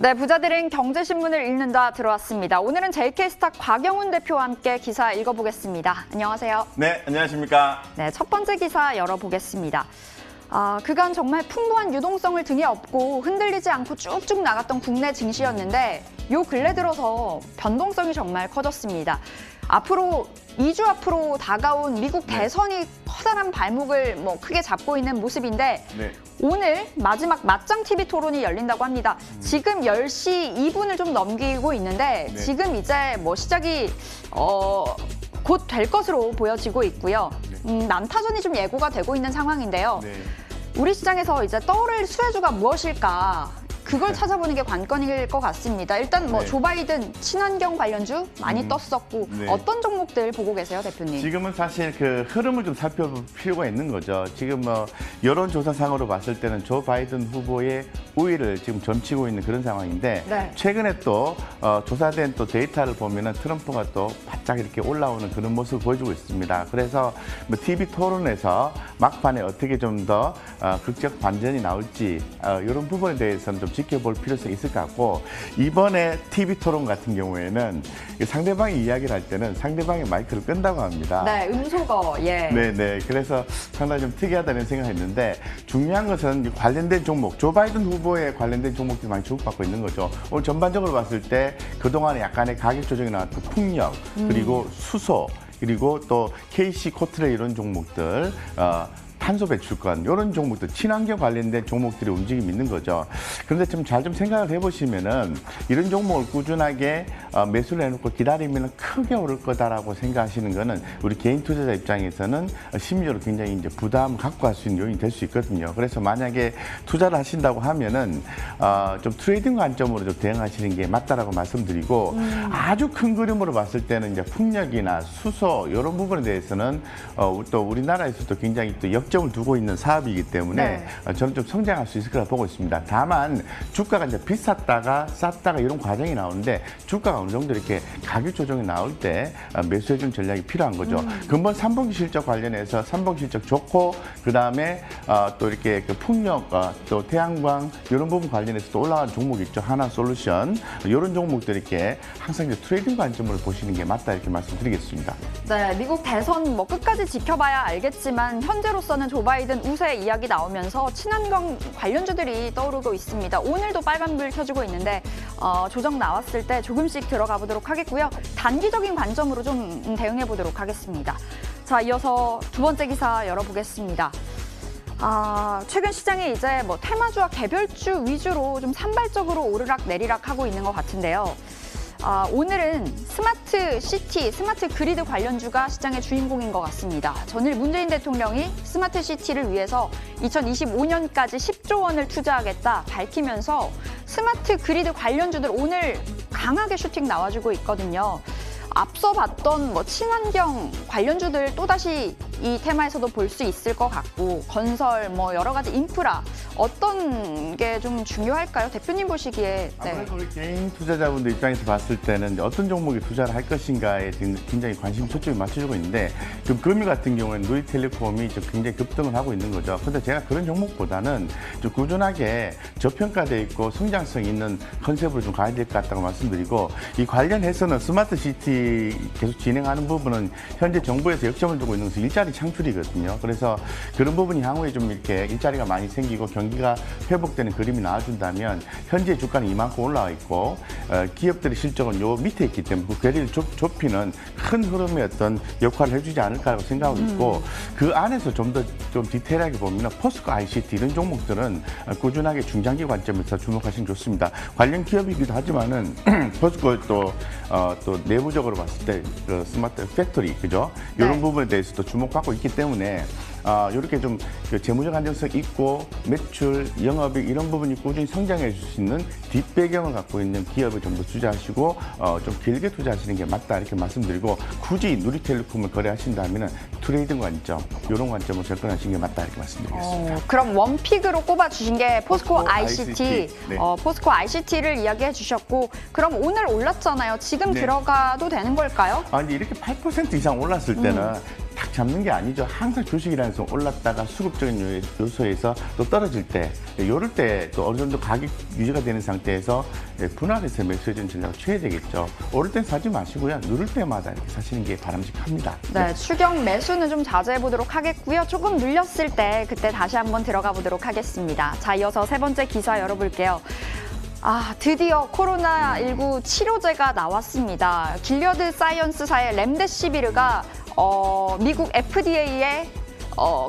네, 부자들은 경제신문을 읽는다 들어왔습니다. 오늘은 JK스탁 곽영훈 대표와 함께 기사 읽어보겠습니다. 안녕하세요. 네, 안녕하십니까. 네, 첫 번째 기사 열어보겠습니다. 그간 정말 풍부한 유동성을 등에 업고 흔들리지 않고 쭉쭉 나갔던 국내 증시였는데 요 근래 들어서 변동성이 정말 커졌습니다. 앞으로 2주 앞으로 다가온 미국 대선이 커다란 발목을 크게 잡고 있는 모습인데 오늘 마지막 맞짱 TV 토론이 열린다고 합니다. 지금 10시 2분을 좀 넘기고 있는데 지금 이제 시작이 곧 될 것으로 보여지고 있고요. 난타전이 좀 예고가 되고 있는 상황인데요. 우리 시장에서 이제 떠오를 수혜주가 무엇일까? 그걸 찾아보는 게 관건일 것 같습니다. 일단 조 바이든 친환경 관련주 많이 떴었고 어떤 종목들 보고 계세요, 대표님? 지금은 사실 그 흐름을 좀 살펴볼 필요가 있는 거죠. 지금 여론조사상으로 봤을 때는 조 바이든 후보의 우위를 지금 점치고 있는 그런 상황인데 최근에 또 조사된 또 데이터를 보면은 트럼프가 또 바짝 이렇게 올라오는 그런 모습을 보여주고 있습니다. 그래서 TV 토론에서 막판에 어떻게 좀 더 극적 반전이 나올지 이런 부분에 대해서는 좀 지켜볼 필요성이 있을 것 같고, 이번에 TV 토론 같은 경우에는 상대방이 이야기를 할 때는 상대방의 마이크를 끈다고 합니다. 네, 음소거, 네네. 그래서 상당히 좀 특이하다는 생각했는데 중요한 것은 관련된 종목, 조 바이든 후보에 관련된 종목들이 많이 주목받고 있는 거죠. 오늘 전반적으로 봤을 때 그동안에 약간의 가격 조정이 나왔던 풍력, 그리고 수소, 그리고 또 KC 코트레 이런 종목들, 탄소 배출권 이런 종목들, 친환경 관련된 종목들의 움직임이 있는 거죠. 그런데 좀 잘 좀 생각을 해보시면은 이런 종목을 꾸준하게 매수를 해놓고 기다리면 크게 오를 거다라고 생각하시는 거는 우리 개인 투자자 입장에서는 심리적으로 굉장히 이제 부담을 갖고 갈 수 있는 요인이 될 수 있거든요. 그래서 만약에 투자를 하신다고 하면은 좀 트레이딩 관점으로 좀 대응하시는 게 맞다라고 말씀드리고, 아주 큰 그림으로 봤을 때는 이제 풍력이나 수소 이런 부분에 대해서는 또 우리나라에서도 굉장히 또 점을 두고 있는 사업이기 때문에 저는 좀 성장할 수 있을 거라 보고 있습니다. 다만 주가가 이제 비쌌다가 쌌다가 이런 과정이 나오는데 주가가 어느 정도 이렇게 가격 조정이 나올 때 매수해준 전략이 필요한 거죠. 근본 3분기 실적 관련해서 3분기 실적 좋고, 그 다음에 또 이렇게 그 풍력, 또 태양광 이런 부분 관련해서 또 올라가는 종목이 있죠. 하나솔루션 이런 종목들 이렇게 항상 이제 트레이딩 관점으로 보시는 게 맞다 이렇게 말씀드리겠습니다. 네, 미국 대선 끝까지 지켜봐야 알겠지만 현재로서는 조 바이든 우세 이야기 나오면서 친환경 관련주들이 떠오르고 있습니다. 오늘도 빨간불 켜지고 있는데 조정 나왔을 때 조금씩 들어가 보도록 하겠고요. 단기적인 관점으로 좀 대응해 보도록 하겠습니다. 자, 이어서 두 번째 기사 열어보겠습니다. 최근 시장이 이제 테마주와 개별주 위주로 좀 산발적으로 오르락 내리락 하고 있는 것 같은데요. 오늘은 스마트 시티, 스마트 그리드 관련주가 시장의 주인공인 것 같습니다. 전일 문재인 대통령이 스마트 시티를 위해서 2025년까지 10조 원을 투자하겠다 밝히면서 스마트 그리드 관련주들 오늘 강하게 슈팅 나와주고 있거든요. 앞서 봤던 친환경 관련주들 또다시 이 테마에서도 볼 수 있을 것 같고, 건설, 여러 가지 인프라 어떤 게 좀 중요할까요? 대표님 보시기에. 아무래도 우리 개인 투자자분들 입장에서 봤을 때는 어떤 종목에 투자를 할 것인가에 굉장히 관심 초점이 맞춰지고 있는데, 지금 금일 같은 경우에는 누리텔레콤이 굉장히 급등을 하고 있는 거죠. 그런데 제가 그런 종목보다는 좀 꾸준하게 저평가되어 있고 성장성 있는 컨셉으로 좀 가야 될 것 같다고 말씀드리고, 이 관련해서는 스마트 시티 계속 진행하는 부분은 현재 정부에서 역점을 두고 있는 것은 일자리 창출이거든요. 그래서 그런 부분이 향후에 좀 이렇게 일자리가 많이 생기고 경기가 회복되는 그림이 나와준다면 현재 주가는 이만큼 올라와 있고 기업들의 실적은 요 밑에 있기 때문에 그 괴리를 좁히는 큰 흐름의 어떤 역할을 해주지 않을까라고 생각하고 있고, 그 안에서 좀 더 좀 디테일하게 보면 포스코 ICT 이런 종목들은 꾸준하게 중장기 관점에서 주목하시면 좋습니다. 관련 기업이기도 하지만은 포스코 또 내부적으로 봤을 때 그 스마트 팩토리, 그죠? 이런 부분에 대해서도 주목받고 있기 때문에 이렇게 좀 재무적 안정성 있고 매출, 영업이익 이런 부분이 꾸준히 성장해 줄 수 있는 뒷배경을 갖고 있는 기업에 좀 더 투자하시고 좀 길게 투자하시는 게 맞다 이렇게 말씀드리고, 굳이 누리텔레콤을 거래하신다면 트레이딩 관점, 이런 관점으로 접근하시는 게 맞다 이렇게 말씀드리겠습니다. 그럼 원픽으로 꼽아주신 게 포스코 ICT. 포스코 ICT를 이야기해 주셨고, 그럼 오늘 올랐잖아요. 지금 들어가도 되는 걸까요? 이제 이렇게 8% 이상 올랐을 때는 딱 잡는 게 아니죠. 항상 주식이라는 것은 올랐다가 수급적인 요소에서 또 떨어질 때, 이럴 때 또 어느 정도 가격 유지가 되는 상태에서 분할해서 매수해주는 전략을 취해야 되겠죠. 오를 땐 사지 마시고요. 누를 때마다 이렇게 사시는 게 바람직합니다. 네, 추경 매수는 좀 자제해 보도록 하겠고요. 조금 눌렸을 때 그때 다시 한번 들어가 보도록 하겠습니다. 자, 이어서 세 번째 기사 열어볼게요. 드디어 코로나19 치료제가 나왔습니다. 길리어드 사이언스사의 렘데시비르가 미국 FDA에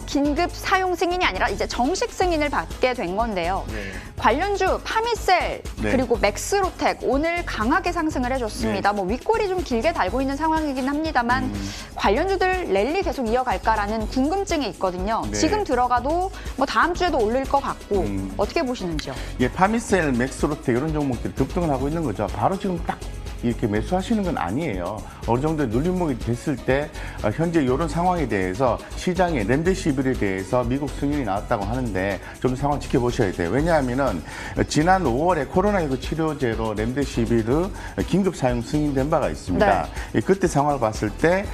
긴급 사용 승인이 아니라 이제 정식 승인을 받게 된 건데요. 네. 관련주 파미셀 네. 그리고 맥스로텍 오늘 강하게 상승을 해줬습니다. 네. 윗골이 좀 길게 달고 있는 상황이긴 합니다만 관련주들 랠리 계속 이어갈까라는 궁금증이 있거든요. 네. 지금 들어가도 다음 주에도 오를 것 같고 어떻게 보시는지요? 예, 파미셀, 맥스로텍 이런 종목들이 급등을 하고 있는 거죠. 바로 지금 딱 이렇게 매수하시는 건 아니에요. 어느 정도 눌림목이 됐을 때 현재 이런 상황에 대해서 시장에 렘데시비르에 대해서 미국 승인이 나왔다고 하는데 좀 상황 지켜보셔야 돼요. 왜냐하면은 지난 5월에 코로나19 치료제로 렘데시비르 긴급 사용 승인된 바가 있습니다. 네. 그때 상황을 봤을 때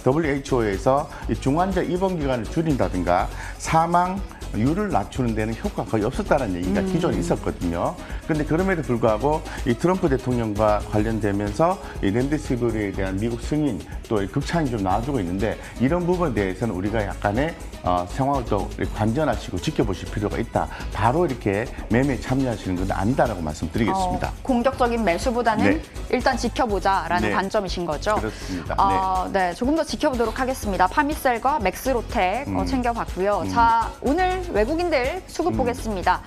WHO에서 중환자 입원 기간을 줄인다든가 사망률을 낮추는 데는 효과가 거의 없었다는 얘기가 기존에 있었거든요. 그런데 그럼에도 불구하고 이 트럼프 대통령과 관련되면서 이 렘데시비르에 대한 미국 승인 또 극찬이 좀 나와주고 있는데 이런 부분에 대해서는 우리가 약간의 상황을 또 관전하시고 지켜보실 필요가 있다. 바로 이렇게 매매에 참여하시는 건 아니다라고 말씀드리겠습니다. 공격적인 매수보다는 네. 일단 지켜보자라는 네. 관점이신 거죠? 그렇습니다. 네, 조금 더 지켜보도록 하겠습니다. 파미셀과 맥스로텍 챙겨봤고요. 자, 오늘 외국인들 수급 보겠습니다.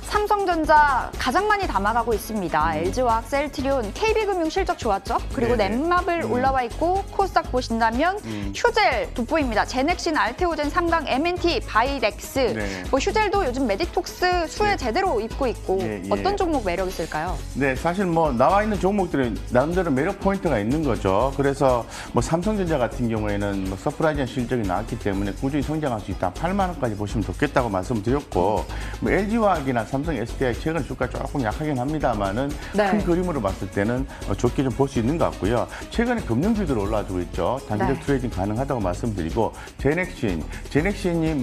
삼성전자 가장 많이 담아가고 있습니다. LG화학, 셀트리온, KB금융 실적 좋았죠? 그리고 네네. 넷마블 올라와 있고 코스닥 보신다면 휴젤 돋보입니다. 제넥신, 알테오젠, 삼강, M&T, 바이렉스. 네. 휴젤도 요즘 메디톡스 수혜 제대로 입고 있고 예, 예. 어떤 종목 매력 있을까요? 네, 사실 나와 있는 종목들은 나름대로 매력 포인트가 있는 거죠. 그래서 삼성전자 같은 경우에는 서프라이즈한 실적이 나왔기 때문에 꾸준히 성장할 수 있다. 8만 원까지 보시면 좋겠다고 말씀드렸고, LG화학이나 삼성 SDI 최근 주가 조금 약하긴 합니다만은 네. 큰 그림으로 봤을 때는 좋게 좀 볼 수 있는 것 같고요. 최근에 금융주들 올라와주고 있죠. 단기적 네. 트레이딩 가능하다고 말씀드리고, 제넥신이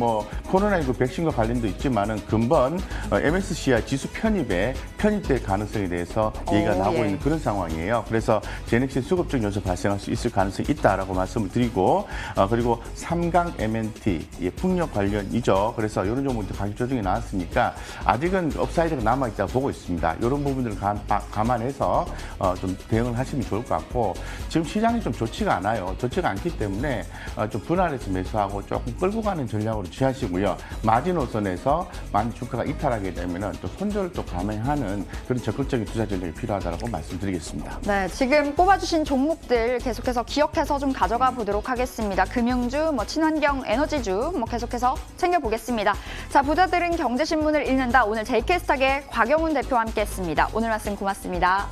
코로나19 백신과 관련도 있지만은 근본 MSCI 지수 편입될 가능성에 대해서 얘기가 나오고 있는 그런 상황이에요. 그래서 제넥신 수급적 요소 발생할 수 있을 가능성이 있다라고 말씀을 드리고, 그리고 삼강 M&T 풍력 관련이죠. 그래서 이런 종목들 가격 조정이 나왔으니까 아직은 업사이드가 남아있다고 보고 있습니다. 이런 부분들을 감안해서 좀 대응을 하시면 좋을 것 같고, 지금 시장이 좀 좋지가 않아요. 좋지가 않기 때문에 좀 분할해서 매수하고 조금 끌고 가는 전략으로 취하시고요. 마지노선에서 많이 주가가 이탈하게 되면 또 손절을 또 감행하는 그런 적극적인 투자 전략이 필요하다고 말씀드리겠습니다. 네, 지금 뽑아주신 종목들 계속해서 기억해서 좀 가져가 보도록 하겠습니다. 금융주, 친환경 에너지주 계속해서 챙겨보겠습니다. 자, 부자들은 경제신문을 읽는다. 오늘 JK스탁의 곽영훈 대표와 함께했습니다. 오늘 말씀 고맙습니다.